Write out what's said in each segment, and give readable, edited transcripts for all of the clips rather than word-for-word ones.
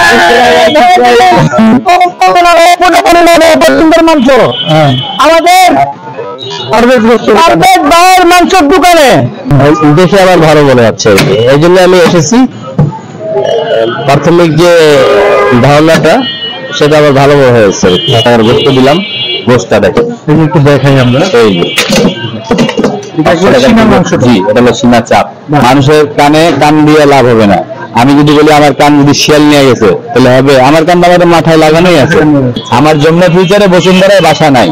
মাংস আমাদের মাংসের দোকানে দেখে আমার ভালো মনে হচ্ছে, এই জন্য আমি এসেছি। প্রাথমিক যে ধারণাটা সেটা আমার ভালো মনে হয়েছে। গোস্ত দিলাম, গোস্তটা দেখে একটু দেখাই আমরা। এই এটা হলো সিনা চাপ। মানুষের কানে কান দিয়ে লাভ হবে না। আমি যদি বলি আমার কান যদি শিয়াল নিয়ে গেছে তাহলে হবে, আমার কান আমাদের মাথায় লাগানোই আছে। আমার জন্য ফিউচারে বসুন্ধরায় বাসা নাই,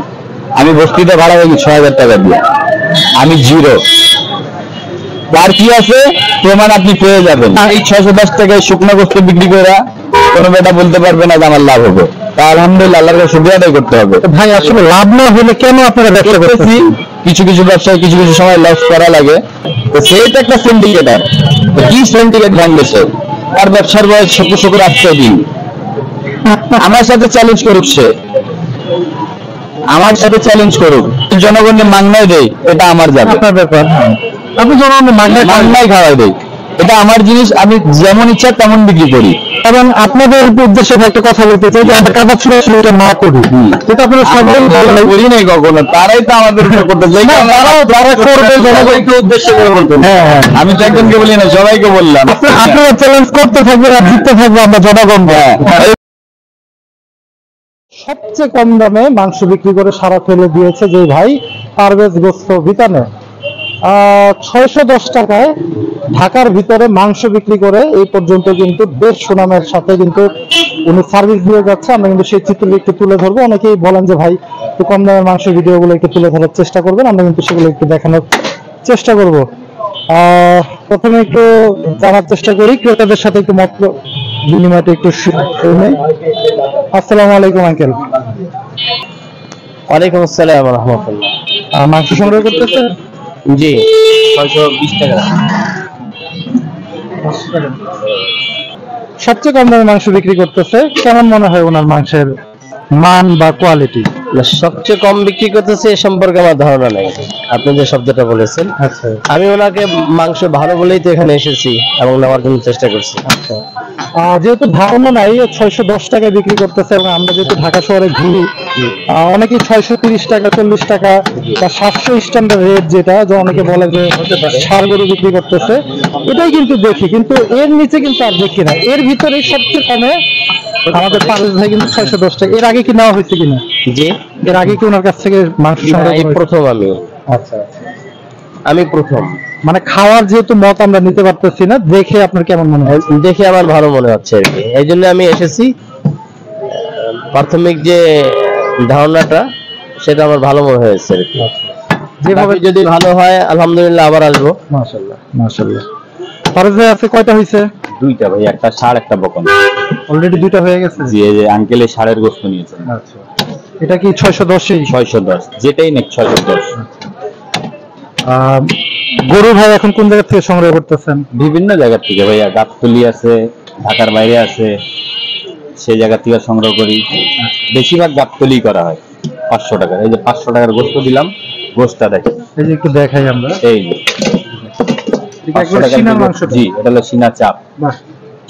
আমি বস্তিতে ভাড়া হয়ে ৬,০০০ টাকা দিয়ে, আমি জিরো। তার কি আছে প্রমাণ আপনি পেয়ে যাবেন। এই ৬১০ টাকায় শুকনো গোস্ত বিক্রি করে কোনো বেটা বলতে পারবে না যে আমার লাভ হবে। তা আলহামদুলিল্লাহ আল্লাহর কাছে শুকরিয়া আদায় করতে হবে। ভাই আসলে লাভ না হলে কেন আপনারা ব্যবসা করতেছি? কিছু কিছু ব্যবসায় কিছু কিছু সময় লস করা লাগে, তো সেইটা একটা সিন্ডিকেটার। কি সিন্ডিকেট ভাঙছে? তার ব্যবসার বয়স ৭০-৭৮ দিন। আমার সাথে চ্যালেঞ্জ করুক, সে আমার সাথে চ্যালেঞ্জ করুক, জনগণকে মাংনায় দেয়, এটা আমার যাবে। আপনার ব্যাপার, আপনি জনগণকে মাংনায় খাওয়াই দেয়, এটা আমার জিনিস, আমি যেমন ইচ্ছা তেমন বিক্রি করি। কারণ আপনাদের উদ্দেশ্যে একটা কথা বলতে চাই যে আমরা কাদা ছিঁড়ে এটা না করি, এটা আপনারা সব করি নাই কখনো। তারাই তো আমাদের করতে চাই, তারা করবে জনগণকে উদ্দেশ্য করে বলতেন। হ্যাঁ, আমি তো একজনকে বলি না, সবাইকে বললাম। আপনারা চ্যালেঞ্জ করতে থাকবেন আর জিততে থাকবে আমরা জনগণ। সবচেয়ে কম দামে মাংস বিক্রি করে সারা ফেলে দিয়েছে যে ভাই, পারভেজ গোস্ত বিতানে ৬১০ টাকায় ঢাকার ভিতরে মাংস বিক্রি করে এই পর্যন্ত কিন্তু বেশ সুনামের সাথে কিন্তু উনি সার্ভিস দিয়ে যাচ্ছে। আমরা কিন্তু সেই চিত্রটি একটু তুলে ধরবো। অনেকেই বলেন যে ভাই একটু কম দামের মাংসের ভিডিওগুলো একটু তুলে ধরার চেষ্টা করবেন, আমরা কিন্তু সেগুলো একটু দেখানোর চেষ্টা করব। প্রথমে একটু জানার চেষ্টা করি ক্রেতাদের সাথে একটু মত বিনিময়টা একটু শুনে। আসসালামু আলাইকুম আঙ্কেল। ওয়ালাইকুম আসসালাম ওয়া রাহমাতুল্লাহ। মাংস সংগ্রহ করতেছেন? জি, ৬২০ টাকা। সবচেয়ে কম দামে মাংস বিক্রি করতেছে, কেমন মনে হয় ওনার মাংসের মান বা কোয়ালিটি? সবচেয়ে কম বিক্রি করতেছে এ সম্পর্কে আমার ধারণা নেই। আপনি যে শব্দটা বলেছেন, আচ্ছা, আমি ওনাকে মাংস ভালো বলেই তো এখানে এসেছি এবং নেওয়ার জন্য চেষ্টা করছি। আচ্ছা, যেহেতু ধারণা নাই ৬১০ টাকায় বিক্রি করতেছে এবং আমরা যেহেতু ঢাকা শহরে ঘুরি, অনেকেই ৬৩০ টাকা, ৪০ টাকা বা ৭০০ স্ট্যান্ডার্ড রেট যেটা অনেকে বলে যে ষাঁড় গরু বিক্রি করতেছে, এটাই কিন্তু দেখি, কিন্তু এর নিচে কিন্তু আর দেখি না। এর ভিতরে সবচেয়ে কমে আমাদের পারভেজ ভাই কিন্তু ৬১০ টাকা। এর আগে কি নেওয়া হয়েছে কিনা? জি, এর আগে কি ওনার কাছ থেকে মাংস সংগ্রহ? প্রথম আমি। আচ্ছা, আমি প্রথম। মানে খাওয়ার যেহেতু মত আমরা নিতে পারতেছি না, দেখে আপনার কেমন মনে হয়? দেখে আমার ভালো মনে হচ্ছে আর কি, এই জন্য আমি এসেছি। প্রাথমিক যে ধারণাটা সেটা আমার ভালো মনে হয়েছে আর কি। যেভাবে যদি ভালো হয় আলহামদুলিল্লাহ আবার আসবো। মাশাআল্লাহ মাশাআল্লাহ। পারভেজ ভাই আছে কয়টা হয়েছে? দুইটা ভাই, একটা ষাঁড় একটা বকন। অলরেডি দুইটা হয়ে গেছে। জি, এই যে আঙ্কেলে ষাঁড়ের গোশত নিয়েছেন। আচ্ছা, এটা কি ৬১০? ৬১০, যেটাই নেক ৬১০। গরু ভাই এখন কোন জায়গা থেকে সংগ্রহ করতেছেন? বিভিন্ন জায়গা থেকে ভাইয়া, গাবতলী আছে, ঢাকার বাইরে আছে, সেই জায়গা থেকে সংগ্রহ করি। বেশিরভাগ গাবতলী করা হয়। ৫০০ টাকার, এই যে ৫০০ টাকার গোশত দিলাম, গোশতটা দেখেন, এই যে একটু দেখাই আমরা। এই যে জি, এটা হলো সিনা চাপ। বাহ,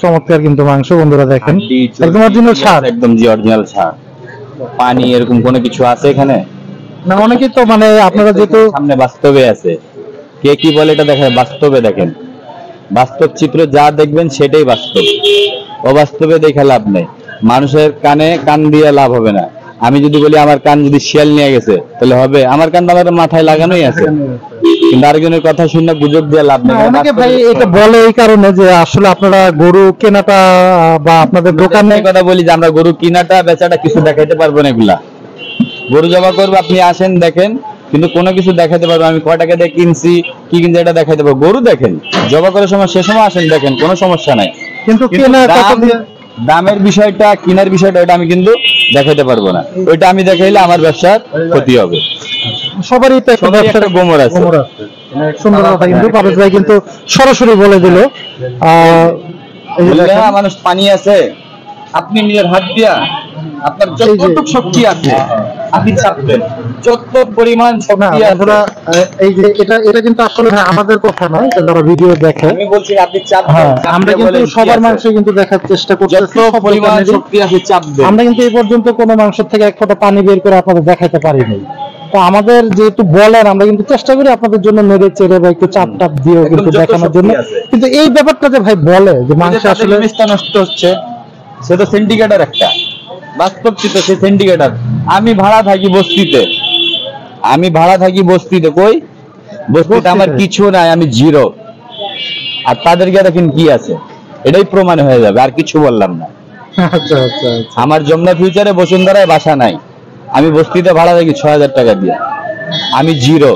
চমৎকার কিন্তু মাংস বন্ধুরা দেখেন, একদম অরিজিনাল ষাঁড়। একদম জি, অরিজিনাল ষাঁড়। পানি এরকম কোনো কিছু আছে এখানে না? অনেকেই তো মানে আপনারা যেহেতু সামনে বাস্তবে আছে, কে কি বলে এটা দেখেন, বাস্তবে দেখেন, বাস্তব চিত্র যা দেখবেন সেটাই বাস্তব, অবাস্তবে দেখে লাভ নেই। মানুষের কানে কান দিয়ে লাভ হবে না। আমি যদি বলি আমার কান যদি শিয়াল নিয়ে গেছে তাহলে হবে, আমার কান আমাদের মাথায় লাগানোই আছে, কিন্তু আরেকজনের কথা শুনে গুজব দিয়ে লাভ নেই। অনেকে ভাই এটা বলে এই কারণে যে আসলে আপনারা গরু কেনাটা বা আপনাদের দোকানে কথা বলি যে আমরা গরু কিনাটা বেচাটা কিছু দেখাইতে পারবো না। এগুলা গরু জমা করবো, আপনি আসেন দেখেন, কিন্তু কোনো কিছু দেখাতে পারবো আমি কয় টাকা দিয়ে কিনছি, কি কিনছি এটা দেখাইতে পারবো। গরু দেখেন, জমা করার সময় সে সময় আসেন দেখেন, কোনো সমস্যা নাই, কিন্তু দামের বিষয়টা, কিনার বিষয়টা ওটা আমি কিন্তু দেখাইতে পারবো না। ওইটা আমি দেখাইলে আমার ব্যবসার ক্ষতি হবে। সবারই তো একটা ব্যবসার গোমর আছে। সুন্দর কথা কিন্তু পারভেজ ভাই কিন্তু সরাসরি বলে দিল। মানুষ পানি আছে, আপনি নিজের হাত দিয়া আপনার যতটুকু শক্তি আছে আপনি চাপবেন, যত পরিমাণ শক্তি আছে। এই যে এটা কিন্তু আসলে আমাদের কথা নয়, যারা ভিডিও দেখে আমি বলছি আপনি চাপবেন। আমরা কিন্তু সবার মাংস কিন্তু দেখার চেষ্টা করতেছি, যত পরিমাণ শক্তি আছে চাপবেন। আমরা কিন্তু এই পর্যন্ত কোনো মাংস থেকে এক ফোঁটা পানি বের করে আপনাদের দেখাতে পারিনি। তো আমাদের যেহেতু বলেন, আমরা কিন্তু চেষ্টা করি আপনাদের জন্য নেড়ে চেড়ে বা একটু চাপ টাপ দিয়েও কিন্তু দেখানোর জন্য। কিন্তু এই ব্যাপারটা যে ভাই বলে যে মাংস আসলে নষ্ট হচ্ছে, সে তো সিন্ডিকেটার একটা বাস্তব চিত্র, সে সিন্ডিকেটার। আমি ভাড়া থাকি বস্তিতে, কই বস্তিতে আমার কিছু নাই, আমি জিরো। আর তাদেরকে দেখেন কি আছে, এটাই প্রমাণ হয়ে যাবে, আর কিছু বললাম না। আচ্ছা আচ্ছা, আমার যমুনা ফিউচারে বসুন্ধরায় বাসা নাই, আমি বস্তিতে ভাড়া থাকি ৬০০০ টাকা দিয়ে, আমি জিরো।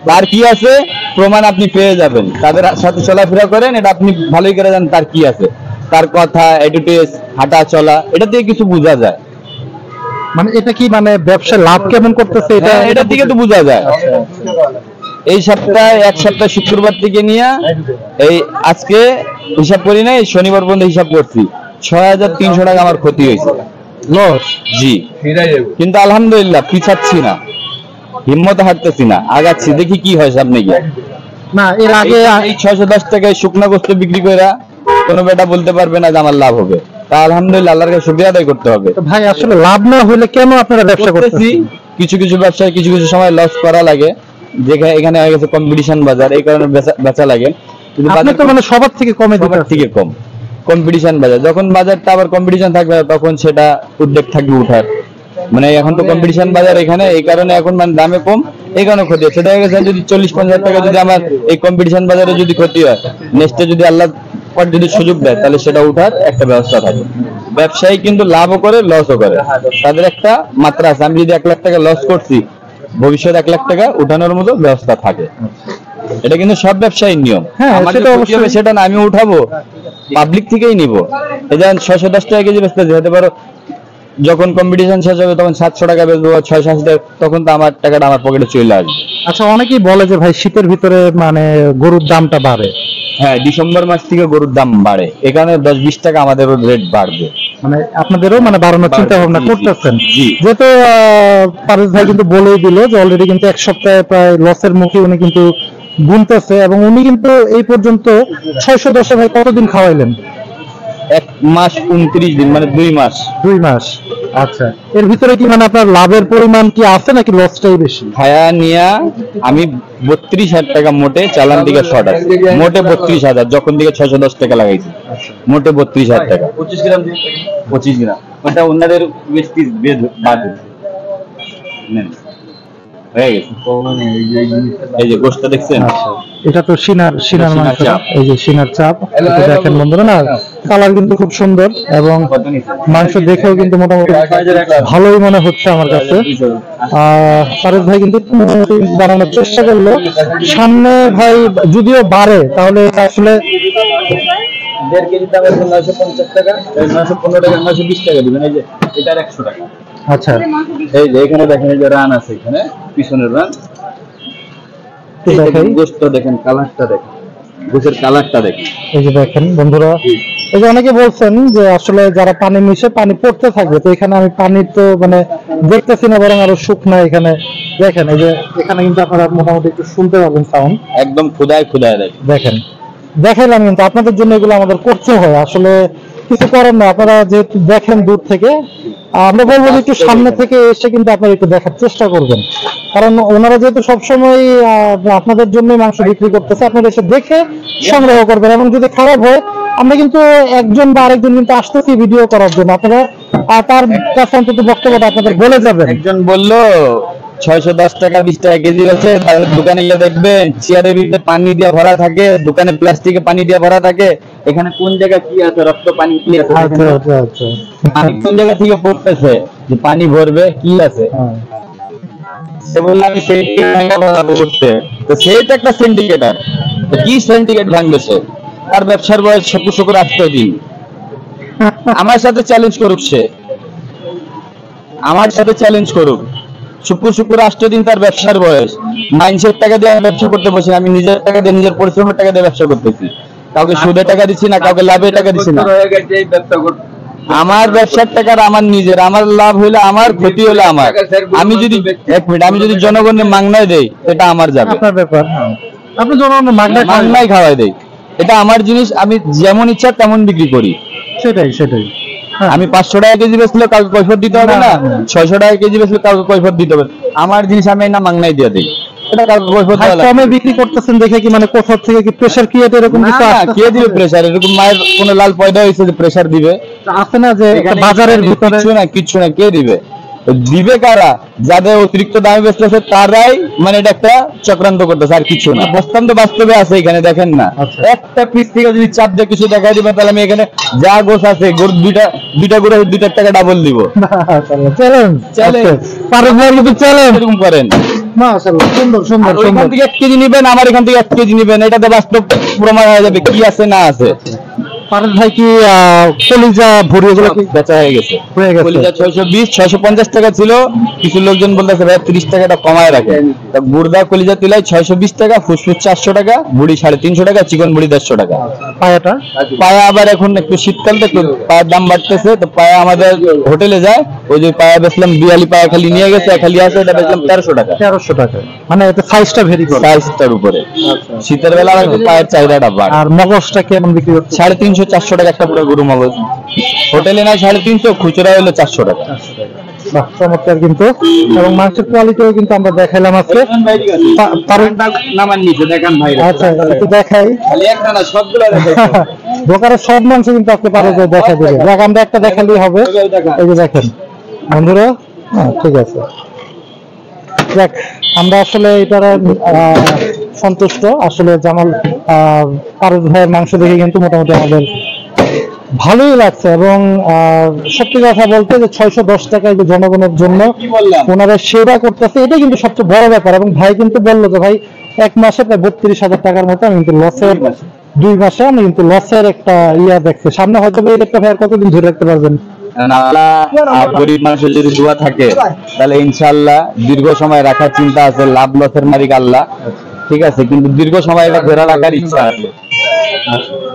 তার কি আছে প্রমাণ আপনি পেয়ে যাবেন, তাদের সাথে চলাফেরা করেন, এটা আপনি ভালোই করে জানেন তার কি আছে, তার কথা, অ্যাটিটিউড, হাঁটা চলা, এটা দিয়ে কিছু বোঝা যায়। মানে এটা কি মানে ব্যবসা লাভ কেমন করতেছে, এটা থেকে তো বোঝা যায়। এই সপ্তাহে এক সপ্তাহ শুক্রবার থেকে নিয়ে এই আজকে হিসাব করি নাই, শনিবার পর্যন্ত হিসাব করছি, ৬৩০০ টাকা আমার ক্ষতি হয়েছে, লস। জি, কিন্তু আলহামদুলিল্লাহ পিছাচ্ছি না, হিম্মত হারতেছি না, আগাচ্ছি, দেখি কি হয় সামনে গিয়ে। না এর আগে এই ৬১০ টাকায় শুকনা গোস্ত বিক্রি করে কোনো বেটা বলতে পারবে না যে আমার লাভ হবে। তা আলহামদুলিল্লাহ আল্লাহর কাছে শুকরিয়া আদায় করতে হবে। তো ভাই আসলে লাভ না হলে কেন আপনারা ব্যবসা করতেছি? কিছু কিছু ব্যবসায় কিছু কিছু সময় লস করা লাগে, যেখানে এখানে হয়ে গেছে কম্পিটিশন বাজার, এই কারণে বেচা লাগে। কিন্তু আপনি তো মানে সবার থেকে কমে দিতে, সবার থেকে কম কম্পিটিশন বাজার, যখন বাজারটা আবার কম্পিটিশন থাকবে তখন সেটা উদ্যোগ থাকবে উঠার। মানে এখন তো কম্পিটিশন বাজার এখানে, এই কারণে এখন মানে দামে কম, এই কারণে ক্ষতি হচ্ছে। দেখা গেছে যদি ৪০-৫০ টাকা যদি আমার এই কম্পিটিশন বাজারে যদি ক্ষতি হয়, নেক্সটে যদি আল্লাহ পর যদি সুযোগ দেয়, তাহলে সেটা উঠার একটা ব্যবস্থা থাকে। ব্যবসায়ী কিন্তু লাভও করে লসও করে, তাদের একটা মাত্রা আছে। আমি যদি ১ লাখ টাকা লস করছি, ভবিষ্যতে ১ লাখ টাকা উঠানোর মতো ব্যবস্থা থাকে। এটা কিন্তু সব ব্যবসায়ীর নিয়ম। সেটা না আমি উঠাবো, পাবলিক থেকেই নিব। এই যেমন ৬১০ টাকা কেজি বেচতে যেতে পারো, যখন কম্পিটিশন শেষ হবে তখন ৭০০ টাকা বেচবো, ৬৭০ টাকা, তখন তো আমার টাকাটা আমার পকেটে চলে আসবে। আচ্ছা, অনেকেই বলে যে ভাই শীতের ভিতরে মানে গরুর দামটা বাড়ে। হ্যাঁ, ডিসেম্বর মাস থেকে গরুর দাম বাড়ে, এখানে ১০-২০ টাকা আমাদেরও রেট বাড়বে। মানে আপনাদেরও মানে বাড়ানোর চিন্তা ভাবনা করতেছেন? যেহেতু পারভেজ ভাই কিন্তু বলেই দিল যে অলরেডি কিন্তু ১ সপ্তাহে প্রায় লসের মুখে উনি কিন্তু গুনতেছে, এবং উনি কিন্তু এই পর্যন্ত ৬১০ ভাই কতদিন খাওয়াইলেন? ১ মাস ২৯ দিন, মানে ২ মাস। ২ মাস। আচ্ছা, এর ভিতরে কি মানে আপনার লাভের পরিমাণ কি আছে নাকি লসটাই বেশি? খায়া নিয়া আমি ৩২,০০০ টাকা মোটে চালান দিকে শর্ট আছে, মোটে ৩২,০০০, যখন দিকে ৬১০ টাকা লাগাইছি, মোটে ৩২,০০০ টাকা। ২৫ গ্রাম, ওটা ওনাদের বাদ হয়ে গেছে। এই যে গোশত দেখছেন, এটা তো সিনার মাংস, এই যে সিনার চাপ, এটা দেখেন বন্ধুরা, না কালার কিন্তু খুব সুন্দর, এবং মাংস দেখেও কিন্তু মোটামুটি ভালোই মনে হচ্ছে আমার কাছে। পারভেজ ভাই কিন্তু বানানোর চেষ্টা করলো, সামনে ভাই যদিও বাড়ে তাহলে আসলে ১.৫ কেজি দামের ৯৫০ টাকা, ৯১৫ টাকা, ৯২০ টাকা দিবেন। এই যে এটার ১০০ টাকা। আচ্ছা, এই যে এখানে দেখেন, এই যে রান আছে, এখানে পিছনের রান, গোশত দেখেন, কালারটা দেখেন, গোশের কালারটা দেখেন। এই যে দেখেন বন্ধুরা, এই যে অনেকে বলছেন যে আসলে যারা পানি মিশে পানি পড়তে থাকবে, তো এখানে আমি পানি তো মানে দেখতেছি না, বরং আরো শুকনা। এখানে দেখেন, এই যে এখানে কিন্তু আপনারা মোটামুটি একটু শুনতে পাবেন সাউন্ড, একদম খুদায় দেখেন। দেখাইলাম, কিন্তু আপনাদের জন্য এগুলো আমাদের করতে হয়, আসলে কিছু করার না। আপনারা যেহেতু দেখেন দূর থেকে, আমরা বলবো যে একটু সামনে থেকে এসে কিন্তু আপনারা একটু দেখার চেষ্টা করবেন, কারণ ওনারা যেহেতু সবসময় আপনাদের জন্য মাংস বিক্রি করতেছে, আপনারা এসে দেখে সংগ্রহ করবেন। এবং যদি খারাপ হয়, আমরা কিন্তু একজন বা আরেকজন কিন্তু আসতেছি ভিডিও করার জন্য, আপনারা তার কাছে অন্তত বক্তব্যটা আপনাদের বলে যাবেন। একজন বললো ৬১০ টাকা ২০ টাকা কেজি আছে, তাহলে দোকানে গিয়ে দেখবেন চেয়ারের ভিতরে পানি দিয়ে ভরা থাকে, দোকানে প্লাস্টিকে পানি দিয়ে ভরা থাকে, এখানে কোন জায়গায় কি আছে, রক্ত পানি কি আছে, পানি কোন জায়গা থেকে পড়তেছে, যে পানি ভরবে কি আছে, সে বললো আমি সেই করতে। তো সে তো একটা সিন্ডিকেটার, কি সিন্ডিকেট ভাঙবে সে? তার ব্যবসার বয়স ৭০-৮০ দিন, আমার সাথে চ্যালেঞ্জ করুক, সে আমার সাথে চ্যালেঞ্জ করুক। ৭০-৮০ দিন তার ব্যবসার বয়স, মানুষের টাকা দিয়ে আমি ব্যবসা করতে বসি, আমি নিজের টাকা দিয়ে, নিজের পরিশ্রমের টাকা দিয়ে ব্যবসা করতেছি, কাউকে সুদে টাকা দিচ্ছি না, কাউকে লাভে টাকা দিচ্ছি না। আমার ব্যবসার টাকার আমার নিজের, আমার লাভ হইলে আমার, ক্ষতি হলে আমার। আমি যদি 1 মিনিট, আমি যদি জনগণের মাংনায় দেই এটা আমার যাবে, আপনার ব্যাপার। আপনি জনগণের মাংনায় খাওয়াই দেই, এটা আমার জিনিস, আমি যেমন ইচ্ছা তেমন বিক্রি করি। সেটাই। আমি 500 টাকা কেজি বেচলে কাউকে কৈফিয়ত দিতে হবে না, 600 টাকা কেজি বেচলে কাউকে কৈফিয়ত দিতে হবে। আমার জিনিস আমি না মাংনায় দিয়ে দেই, এটা কাউকে কৈফিয়ত দেওয়া লাগে না। কমে বিক্রি করতেছেন দেখে কি মানে কোথা থেকে কি প্রেসার ক্রিয়েট এরকম কিছু আসছে? কে দিবে প্রেসার? এরকম মায়ের কোন লাল পয়দা হয়েছে যে প্রেসার দিবে? আছে না যে একটা বাজারের ভিতরে কিচ্ছু না। কে দিবে? দিবে কারা? যাদের অতিরিক্ত দামে বেচতেছে তারাই মানে এটা একটা চক্রান্ত করতেছে, আর কিছু না। দৃষ্টান্ত বাস্তবে আছে, এখানে দেখেন না। একটা পিস থেকে যদি চাপ দিয়ে কিছু দেখাই দিবে, তাহলে আমি এখানে যা গোছ আছে গরু দুইটা গরু 2 টাকা ডাবল দিব। এরকম করেন। মাশাআল্লাহ, সুন্দর। এখান থেকে 1 কেজি নিবেন, আমার এখান থেকে 1 কেজি নিবেন, এটাতে বাস্তব প্রমাণ হয়ে যাবে কি আছে না আছে। পারস ভাই কি কলিজা ভুড়ি এগুলো কি বেচা হয়ে গেছে? কলিজা 620 650 টাকা ছিল, কিছু লোকজন বলতেছে ভাই 30 টাকাটা কমায় রাখে। তা গুর্দা কলিজা তিলাই 620 টাকা, ফুসফুস 400 টাকা, বুড়ি 350 টাকা, চিকন বুড়ি 150 টাকা। পায়া আবার এখন একটু শীতকাল তো একটু পায়ের দাম বাড়তেছে, তো পায়া আমাদের হোটেলে যায়, ওই যে পায়া বেচলাম বিয়ালি পায়া খালি নিয়ে গেছে, খালি আছে, এটা বেচলাম 1300 টাকা। 1300 টাকা, মানে এটা সাইজটা ভেরি করে, সাইজটার উপরে। শীতের বেলা একটু পায়ের চাহিদাটা বাড়ে। আর মগজটা কেমন বিক্রি হচ্ছে? 350 400 টাকা একটা পুরো গরু মগজ। হোটেলে নাই 350, খুচরা হলো 400 টাকা। বাহ, চমৎকার কিন্তু। এবং মাংসের কোয়ালিটিও কিন্তু আমরা দেখাইলাম আজকে। নামান নিচে দেখান ভাই। আচ্ছা, একটু দেখাই। খালি একটা না, সবগুলো দেখাই। দোকানের সব মাংস কিন্তু আপনি পারে যে দেখা দেবে। দেখ, আমরা একটা দেখালেই হবে। এই যে দেখেন বন্ধুরা, ঠিক আছে। দেখ, আমরা আসলে এটার সন্তুষ্ট। আসলে জামাল পারস ভাইয়ের মাংস দেখে কিন্তু মোটামুটি আমাদের ভালোই লাগছে। এবং সত্যি কথা বলতে যে 610 টাকায় যে জনগণের জন্য ওনারা সেবা করতেছে, এটা কিন্তু সবচেয়ে বড় ব্যাপার। এবং ভাই কিন্তু বললো যে ভাই 1 মাসে প্রায় 32,000 টাকার মতো আমি কিন্তু লসের, 2 মাসে আমি কিন্তু লসের একটা দেখছি। সামনে হয়তো এই রেটটা ভাই আর কতদিন ধরে রাখতে পারবেন? গরিব মানুষের যদি দোয়া থাকে তাহলে ইনশাআল্লাহ দীর্ঘ সময় রাখার চিন্তা আছে। লাভ লসের মালিক আল্লাহ, ঠিক আছে, কিন্তু দীর্ঘ সময় এটা ধরে রাখার ইচ্ছা আছে,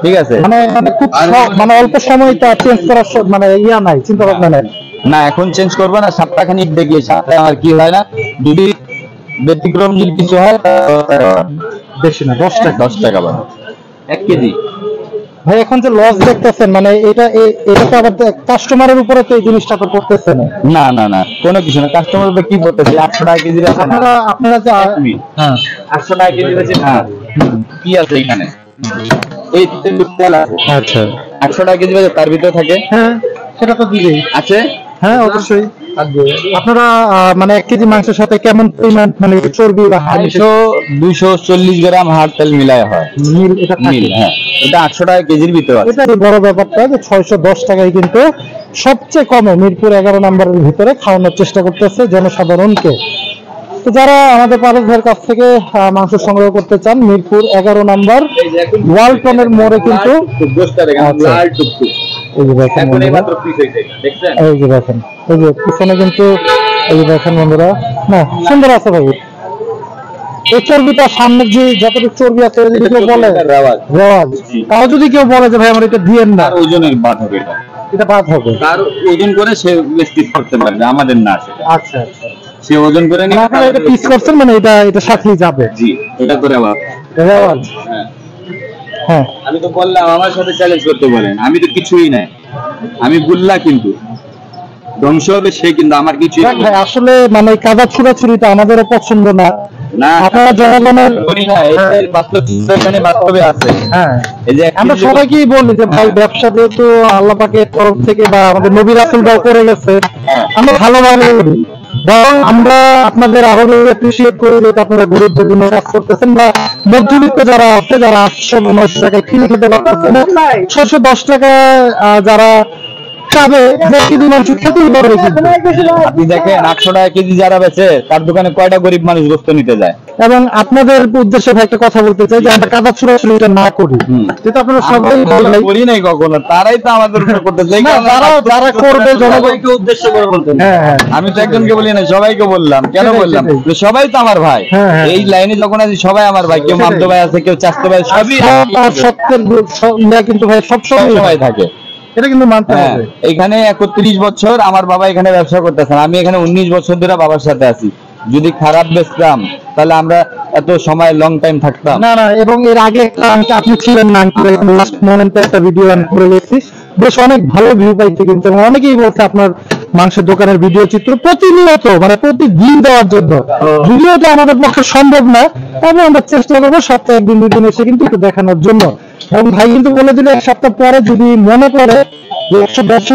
ঠিক আছে। মানে অল্প সময়টা চেঞ্জ করার মানে নাই, চিন্তা ভাবনা নাই না। এখন চেঞ্জ করবো না, সপ্তাহখানিক দেখি সপ্তাহে আমার কি হয় না, যদি ব্যতিক্রম যদি কিছু হয় বেশি না, 10 টাকা 1 কেজি। ভাই এখন যে লস দেখতেছেন, মানে এটা তো আবার কাস্টমারের উপরে তো এই জিনিসটা তো করতেছে না। না কোনো কিছু না, কাস্টমার উপরে কি করতেছে? 800 টাকা কেজি আছে। আপনারা যে 800 টাকা কেজি আছে। হ্যাঁ, কি আছে এখানে? এই তেল আছে। আচ্ছা, 800 টাকা কেজি আছে, তার ভিতরে থাকে। হ্যাঁ, সেটা তো দিবেই আছে। হ্যাঁ, অবশ্যই। আপনারা মানে 1 কেজি মাংসের সাথে কেমন পরিমাণ মানে চর্বি বা 240 গ্রাম হাড় তেল মিলায় হয় মিল? এটা মিল, হ্যাঁ, এটা 800 টাকা কেজির ভিতরে আছে। এটা বড় ব্যাপারটা যে 610 টাকায় কিন্তু সবচেয়ে কমে মিরপুর 11 নম্বরের ভিতরে খাওয়ানোর চেষ্টা করতেছে জনসাধারণকে। তো যারা আমাদের পারস ভাইয়ের কাছ থেকে মাংস সংগ্রহ করতে চান, মিরপুর 11 নম্বর ওয়ালটনের মোড়ে কিন্তু এই যে দেখেন বন্ধুরা, এই যে দেখেন, এই যে পিছনে কিন্তু এই যে দেখেন বন্ধুরা, না সুন্দর আছে ভাই। এই চর্বিটা সামনের যে যতটুকু চর্বি আছে যদি কেউ বলে রেওয়াজ, তাও যদি কেউ বলে যে ভাই আমার এটা দিয়েন না, ওজনের বাদ হবে, এটা বাদ হবে। তার ওজন করে সে বেশি করতে পারবে, আমাদের না। আচ্ছা, সে ওজন করে নিয়ে আপনারা এটা পিস করছেন, মানে এটা সাথেই যাবে। জি, এটা করে আবার রেওয়াজ। হ্যাঁ, আমি তো বললাম আমার সাথে চ্যালেঞ্জ করতে বলেন, আমি তো কিছুই নাই, আমি বললা কিন্তু ধ্বংস হবে সে, কিন্তু আমার কিছু ভাই আসলে মানে কাদা ছুড়াছুড়িটা আমাদেরও পছন্দ না। আপনারা জনগণের বাস্তবে আছে। হ্যাঁ, আমরা সবাইকেই বলি যে ভাই ব্যবসা যেহেতু আল্লাহ পাকের তরফ থেকে বা আমাদের নবী রাসূলরাও করে গেছে, আমরা ভালোভাবে করি। বরং আমরা আপনাদের আরো অ্যাপ্রিশিয়েট করি যে আপনারা গরিবদের জন্য কাজ করতেছেন, বা মধ্যবিত্ত যারা আছে, যারা 800-900 টাকায় কিনে খেতে পারতেছেন, 610 টাকা যারা চাবে আপনি দেখেন 800 টাকা কেজি যারা বেচে তার দোকানে কয়টা গরিব মানুষ গোস্ত নিতে যায়। এবং আপনাদের উদ্দেশ্যে ভাই একটা কথা বলতে চাই যে আমরা কাদা ছুড়াছুড়িটা না করি, যেটা আপনারা সবাই করি নাই কখনো, তারাই তো আমাদের উপর করতেছে। যারা করবে জনগণকে উদ্দেশ্য করে বলতে, আমি তো একজনকে বলি না, সবাইকে বললাম। কেন বললাম? সবাই তো আমার ভাই, এই লাইনে যখন আছি সবাই আমার ভাই। কেউ মামদো ভাই আছে, কেউ চাচতো ভাই, সবই সত্যের কিন্তু ভাই সব সময় থাকে। এটা কিন্তু মানতে হ্যাঁ, হবে। এখানে 31 বছর আমার বাবা এখানে ব্যবসা করতেছেন, আমি এখানে 19 বছর ধরে বাবার সাথে আছি। যদি খারাপ বেচতাম তাহলে আমরা এত সময় লং টাইম থাকতাম না না, এবং এর আগে আপনি ছিলেন না, লাস্ট মোমেন্টে একটা ভিডিও আমি করে গেছি, বেশ অনেক ভালো ভিউ পাইছে কিন্তু, এবং অনেকেই বলছে আপনার মাংসের দোকানের ভিডিও চিত্র প্রতিনিয়ত মানে প্রতিদিন দেওয়ার জন্য। ভিডিওটা আমাদের পক্ষে সম্ভব না, তবে আমরা চেষ্টা করবো সপ্তাহে 1-2 দিন এসে কিন্তু একটু দেখানোর জন্য। এবং ভাই কিন্তু বলে দিলে 1 সপ্তাহ পরে যদি মনে পড়ে যে 110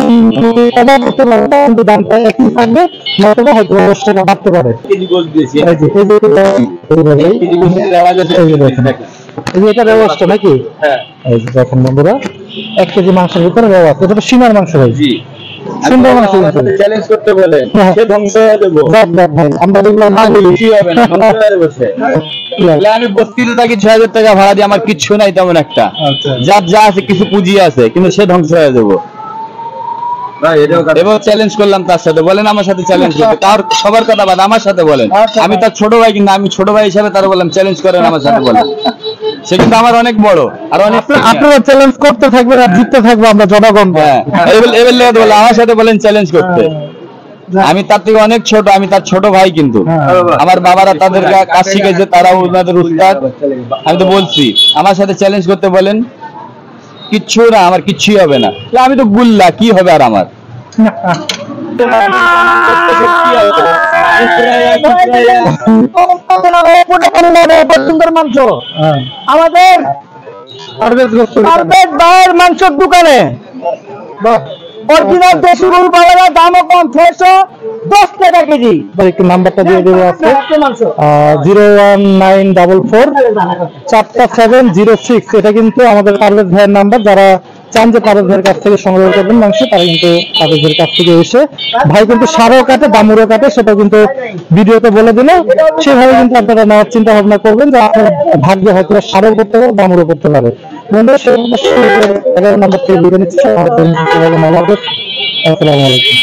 টাকা করতে পারে, তখন কিন্তু দামটা একই থাকবে, নয়তো হয়তো 10 টাকা বাড়তে পারে। কেজি গোশ দিয়েছি। এই যে কেজি গোশের রেওয়াজ আছে। এই যে দেখেন, এই যে এটা ব্যবস্থা নাকি? হ্যাঁ, এই যে দেখেন বন্ধুরা, 1 কেজি মাংসের ভিতরে ব্যবস্থা, এটা তো সীমার মাংস ভাই। জি। সুন্দর মাংস আমার সাথে চ্যালেঞ্জ করতে বলেন, হ্যাঁ। সে ধ্বংস হয়ে দেবো। দেখ দেখ ভাই, আমরা যেগুলো না বলি কি হবে না, ধ্বংস হয়ে বসে। তাহলে আমি বস্তিতে থাকি, 6,000 টাকা ভাড়া দিয়ে, আমার কিচ্ছু নাই তেমন একটা। আচ্ছা। যার যা আছে কিছু পুঁজি আছে, কিন্তু সে ধ্বংস হয়ে দেবো। এবার চ্যালেঞ্জ করলাম তার সাথে, বলেন আমার সাথে চ্যালেঞ্জ করতে, তার সবার কথা বাদ আমার সাথে বলেন। আচ্ছা। আমি তার ছোট ভাই, কিন্তু আমি ছোট ভাই হিসাবে তার বললাম চ্যালেঞ্জ করেন আমার সাথে বলেন। সে কিন্তু আমার অনেক বড় আর অনেক আপনারা চ্যালেঞ্জ করতে থাকবেন আর জিততে থাকবো আমরা জনগণ। হ্যাঁ, এবার লেগে বলে আমার সাথে বলেন চ্যালেঞ্জ করতে। আমি তার থেকে অনেক ছোট, আমি তার ছোট ভাই, কিন্তু আমার বাবারা তাদের কাজ শিখেছে, তারাও ওনাদের উস্তাদ। আমি তো বলছি আমার সাথে চ্যালেঞ্জ করতে বলেন, কিচ্ছু না, আমার কিচ্ছুই হবে না। আমি তো গুল্লা, কি হবে আর আমার? সুন্দর মাংস হ্যাঁ। আমাদের পারফেক্ট ভাইয়ের মাংসের দোকানে অরিজিনাল দেশি গরু পাওয়া যায়, দামও কম, 610 টাকা কেজি। ভাই একটু নাম্বারটা দিয়ে দেবো আছে, 019444706। এটা কিন্তু আমাদের পারভেজ ভাইয়ের নাম্বার। যারা চান যে পারভেজ ভাইয়ের কাছ থেকে সংগ্রহ করবেন মাংস, তারা কিন্তু পারভেজ ভাইয়ের কাছ থেকে এসে, ভাই কিন্তু সারও কাটে দামুরও কাটে, সেটা কিন্তু ভিডিওতে বলে দিলে সেভাবে কিন্তু আপনারা নেওয়ার চিন্তা ভাবনা করবেন, যে আপনার ভাগ্যে হয়তো সারও করতে পারে দামুরও করতে পারে। বন্ধুরা সেই নাম্বার থেকে বিরিয়ানি আসসালামু আলাইকুম।